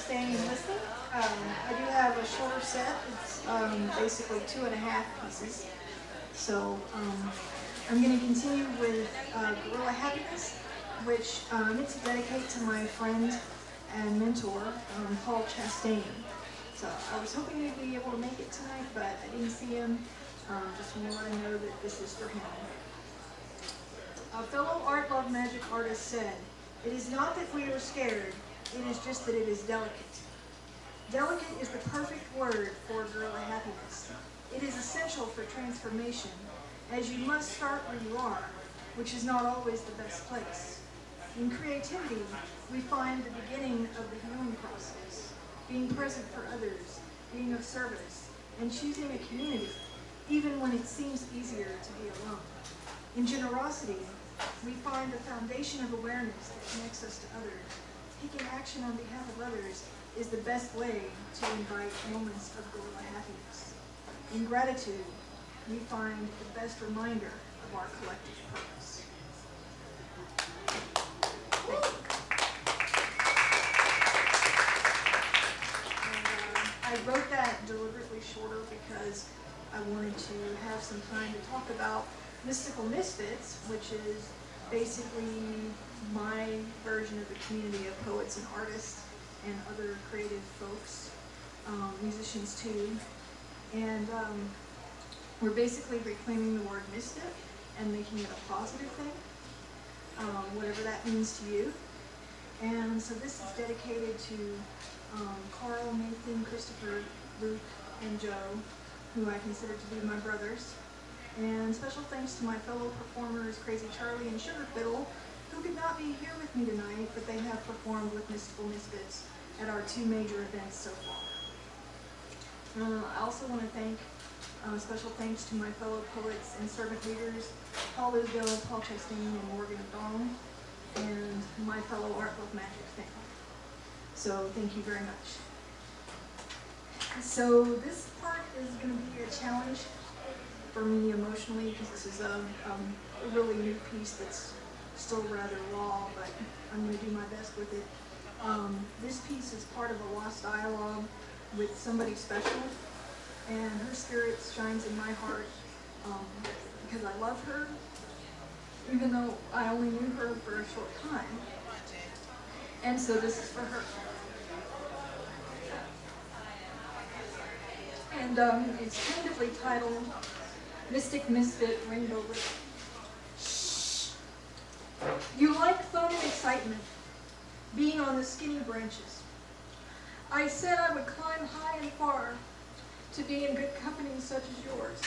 staying and listening. I do have a shorter set. It's basically 2.5 pieces. So I'm going to continue with Guerrilla Happiness, which I meant to dedicate to my friend and mentor, Paul Chastain. So I was hoping he'd be able to make it tonight, but I didn't see him. Just want to let him know that this is for him. A fellow Art Love Magic artist said, "It is not that we are scared, it is just that it is delicate." Delicate is the perfect word for guerrilla happiness. It is essential for transformation, as you must start where you are, which is not always the best place. In creativity, we find the beginning of the healing process, being present for others, being of service, and choosing a community, even when it seems easier to be alone. In generosity, we find the foundation of awareness that connects us to others. Taking action on behalf of others is the best way to invite moments of guerrilla happiness. In gratitude, we find the best reminder of our collective purpose. Thank you. I wrote that deliberately shorter because I wanted to have some time to talk about Mystical Misfits, which is basically my version of the community of poets and artists and other creative folks, musicians too. And we're basically reclaiming the word mystic and making it a positive thing, whatever that means to you. And so this is dedicated to Carl, Nathan, Christopher, Luke, and Joe, who I consider to be my brothers. And special thanks to my fellow performers, Crazy Charlie and Sugar Fiddle, who could not be here with me tonight, but they have performed with Mystical Misfits at our 2 major events so far. I also want to thank, special thanks to my fellow poets and servant leaders, Paul Isdale, Paul Chastain, and Morgan Dong, and my fellow Art Love Magic family. So thank you very much. So this part is going to be a challenge for me emotionally, because this is a really new piece that's still rather raw, but I'm going to do my best with it. This piece is part of a lost dialogue with somebody special, and her spirit shines in my heart because I love her, even though I only knew her for a short time. And so this is for her. And it's tentatively titled Mystic Misfit Rainbow River. You like fun and excitement, being on the skinny branches. I said I would climb high and far to be in good company such as yours.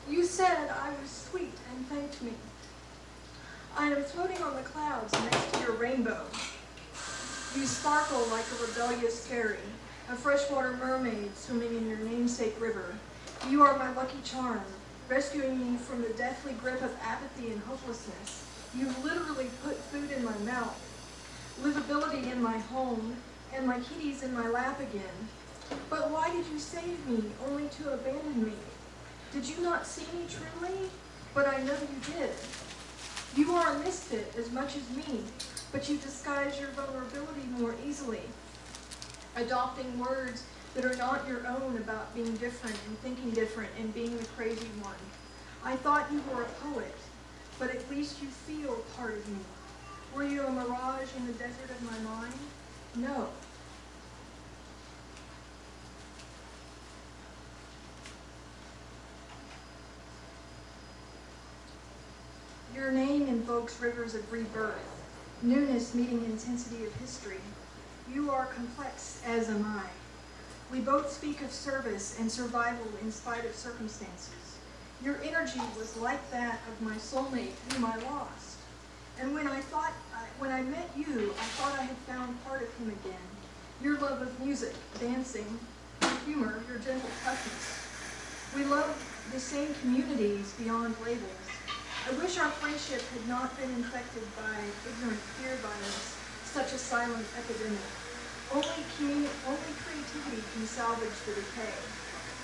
You said I was sweet and thanked me. I am floating on the clouds next to your rainbow. You sparkle like a rebellious fairy, a freshwater mermaid swimming in your namesake river. You are my lucky charm, rescuing me from the deathly grip of apathy and hopelessness. You literally put food in my mouth, livability in my home, and my kitties in my lap again. But why did you save me, only to abandon me? Did you not see me truly? But I know you did. You are a misfit as much as me, but you disguise your vulnerability more easily, adopting words that are not your own about being different and thinking different and being the crazy one. I thought you were a poet, but at least you feel part of me. Were you a mirage in the desert of my mind? No. Your name invokes rivers of rebirth, newness meeting intensity of history. You are complex, as am I. We both speak of service and survival in spite of circumstances. Your energy was like that of my soulmate, whom I lost. And when I met you, I thought I had found part of him again. Your love of music, dancing, your humor, your gentle toughness. We love the same communities beyond labels. I wish our friendship had not been infected by ignorant fear virus, such a silent epidemic. Only creativity can salvage the decay.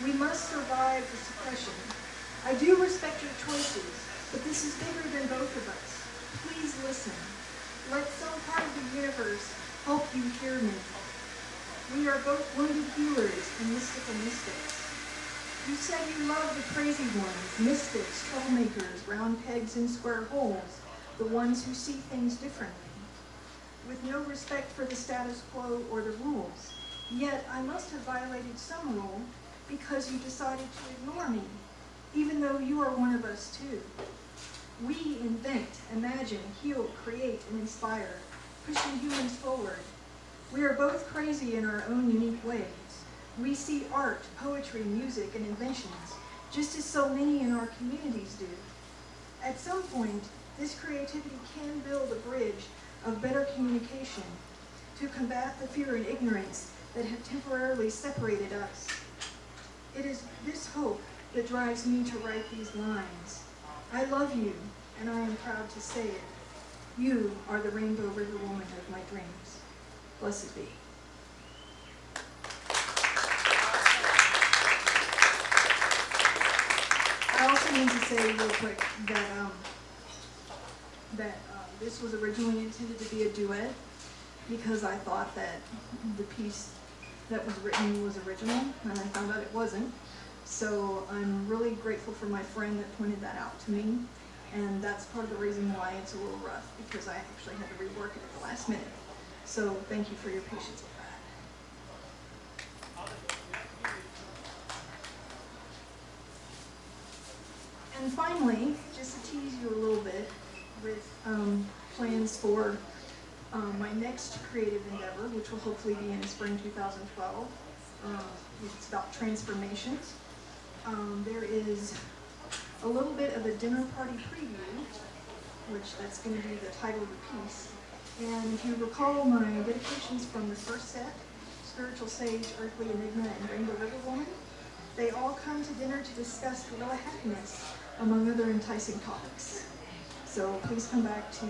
We must survive the suppression. I do respect your choices, but this is bigger than both of us. Please listen. Let some part of the universe help you hear me. We are both wounded healers and mystical mystics. You said you love the crazy ones, mystics, troublemakers, round pegs in square holes, the ones who see things differently, with no respect for the status quo or the rules. Yet I must have violated some rule because you decided to ignore me, even though you are one of us too. We invent, imagine, heal, create, and inspire, pushing humans forward. We are both crazy in our own unique ways. We see art, poetry, music, and inventions, just as so many in our communities do. At some point, this creativity can build a bridge of better communication to combat the fear and ignorance that have temporarily separated us. It is this hope that drives me to write these lines. I love you, and I am proud to say it. You are the Rainbow River Woman of my dreams. Blessed be. I also need to say real quick that this was originally intended to be a duet because I thought that the piece that was written was original, and I found out it wasn't. So I'm really grateful for my friend that pointed that out to me, and that's part of the reason why it's a little rough, because I actually had to rework it at the last minute. So thank you for your patience with that. And finally, just to tease you a little bit with plans for my next creative endeavor, which will hopefully be in spring 2012. It's about transformations. There is a little bit of a dinner party preview, which that's going to be the title of the piece. And if you recall my dedications from the first set, Spiritual Sage, Earthly Enigma, and Rainbow River Woman, they all come to dinner to discuss guerrilla happiness, among other enticing topics. So please come back to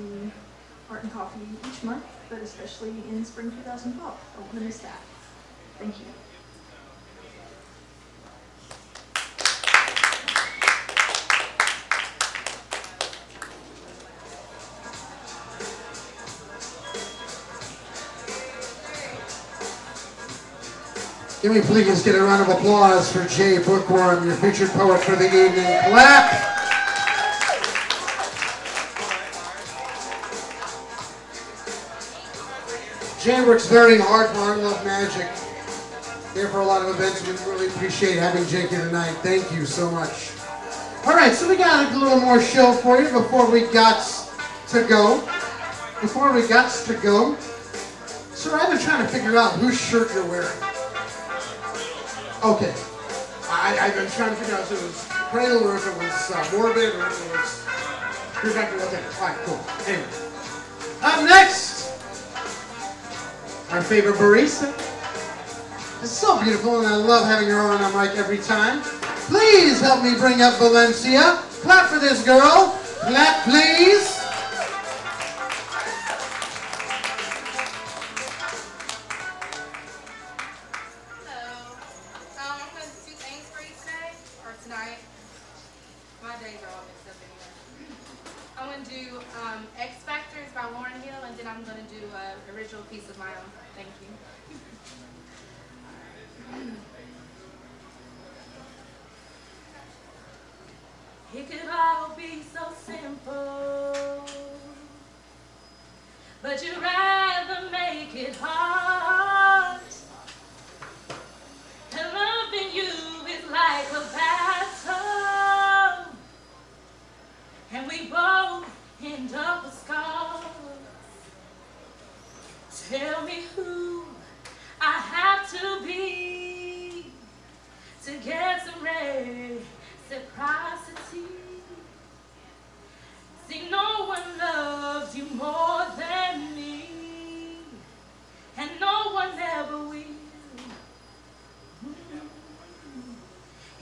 Art and Coffee each month, but especially in spring 2012. Don't want to miss that. Thank you. Can we please get a round of applause for Jay Bookworm, your featured poet for the evening. Clap! Jay works very hard for Art Love Magic. Here for a lot of events. We really appreciate having Jake here tonight. Thank you so much. All right, so we got a little more show for you before we got to go. So I've been trying to figure out whose shirt you're wearing. Okay. I've been trying to figure out if it was Cradle or if it was Morbid or if it was... You're back to okay. All right, cool. Anyway. Up next, our favorite barista. It's so beautiful and I love having her on mic every time. Please help me bring up Valencia. Clap for this girl. Clap, please. Piece of my own. Thank you. It could all be so simple, but you'd rather make it hard. And loving you is like a battle, and we both end up with scars. Tell me who I have to be to get some reciprocity. See, no one loves you more than me, and no one ever will.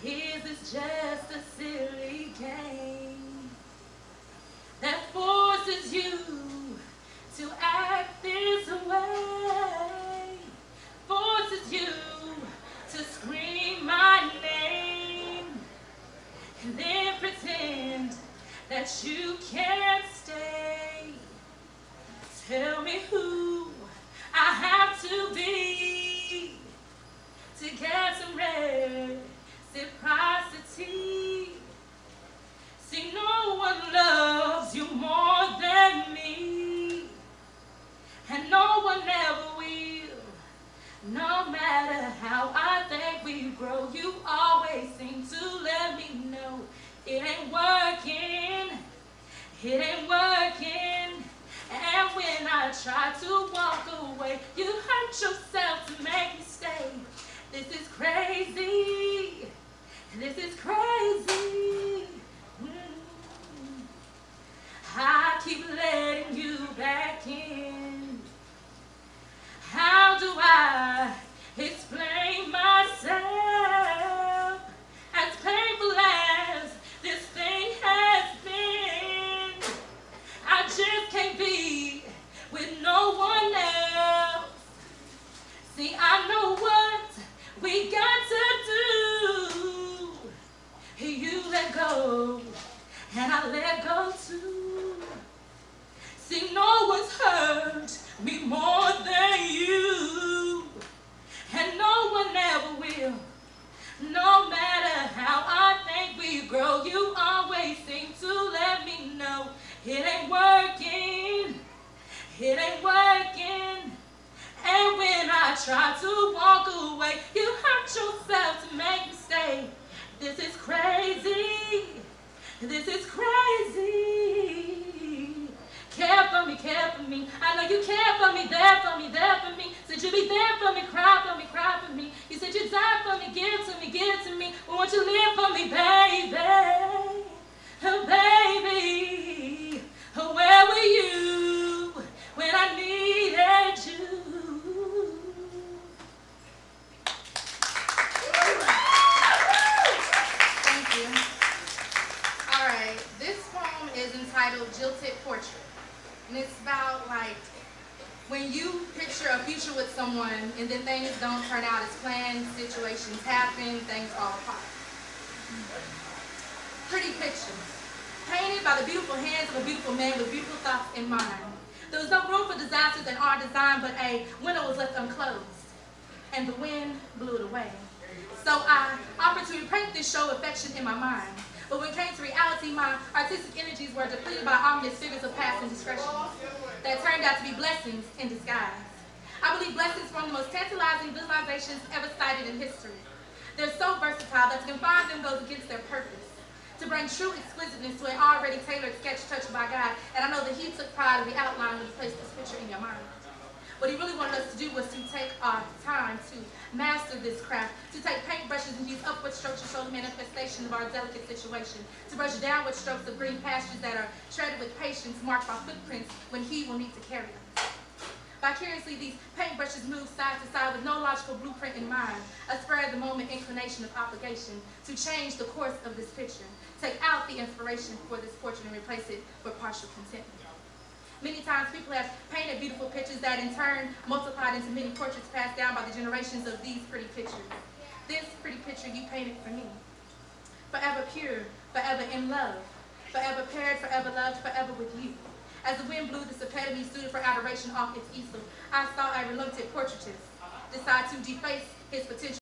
His is just a silly game that forces you to act this way, forces you to scream my name, and then pretend that you can't stay. Tell me who I have to be to get some reciprocity. See, no one loves you more than me, and no one ever will. No matter how I think we grow, you always seem to let me know it ain't working, it ain't working. And when I try to walk away, you hurt yourself to make me stay. This is crazy, this is crazy. I keep letting you back in. How do I explain myself? As painful as this thing has been, I just can't be with no one else. See, I know what we got to do. You let go, and I let go too. See, no one's hurt me more than you, and no one ever will. No matter how I think we grow, you always seem to let me know it ain't working, it ain't working. And when I try to walk away, you hurt yourself to make me stay. This is crazy, this is crazy. Care for me, care for me. I know you care for me, there for me, there for me. Said you'd be there for me, cry for me, cry for me. You said you'd die for me, give to me, give to me. But won't you live for me, baby? Oh, baby, oh, where were you when I needed you? Thank you. All right, this poem is entitled Jilted Portrait. And it's about, like, when you picture a future with someone and then things don't turn out as planned, situations happen, things fall apart. Pretty picture, painted by the beautiful hands of a beautiful man with beautiful thoughts in mind. There was no room for disasters in our design, but a window was left unclosed, and the wind blew it away. So I offered to repaint this show of affection in my mind. But when it came to reality, my artistic energies were depleted by ominous figures of past indiscretion that turned out to be blessings in disguise. I believe blessings form the most tantalizing visualizations ever cited in history. They're so versatile that to confine them goes against their purpose, to bring true exquisiteness to an already tailored sketch touched by God. And I know that He took pride in the outline when He placed this picture in your mind. What He really wanted us to do was to take our time to master this craft, to take paintbrushes and use upward strokes to show the manifestation of our delicate situation, to brush downward strokes of green pastures that are treaded with patience, marked by footprints when He will need to carry them. Vicariously, these paintbrushes move side to side with no logical blueprint in mind, a spur-of-the-moment inclination of obligation to change the course of this picture, take out the inspiration for this portrait and replace it for partial contentment. Many times people have painted beautiful pictures that in turn multiplied into many portraits passed down by the generations of these pretty pictures. This pretty picture you painted for me. Forever pure, forever in love, forever paired, forever loved, forever with you. As the wind blew this epitome suited for adoration off its easel, I saw a reluctant portraitist decide to deface his potential